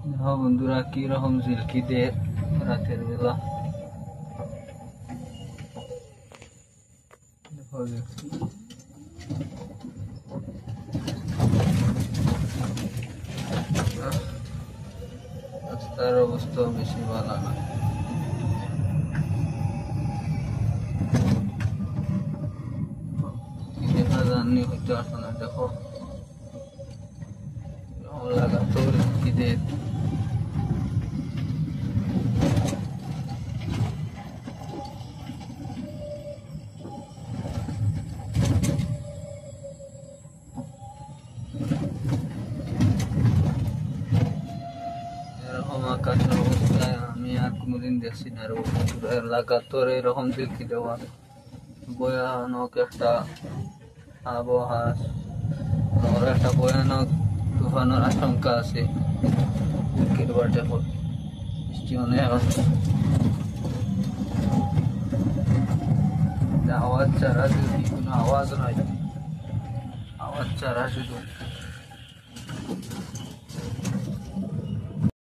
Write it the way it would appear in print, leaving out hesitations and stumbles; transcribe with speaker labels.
Speaker 1: দেখো বন্ধুরা কি রকম ঝিলকি দেয় রাতের বেলা। দেখো রাস্তার অবস্থা বেশি ভালো না। দেখা যাননি হইতে আসো না। দেখো লাগাতার কি দেয়। এরকম আকাশের অবস্থায় আমি আর কোনোদিন দেখছি না। লাগাতার এরকম ঝিলকি দেওয়া ভয়ানক একটা আবহাওয়া, একটা ভয়ানক তুফানের আশঙ্কা আছে। বৃষ্টি অনেক আওয়াজ ছাড়া, যদি কোনো আওয়াজ নয়, আওয়াজ ছাড়া শুধু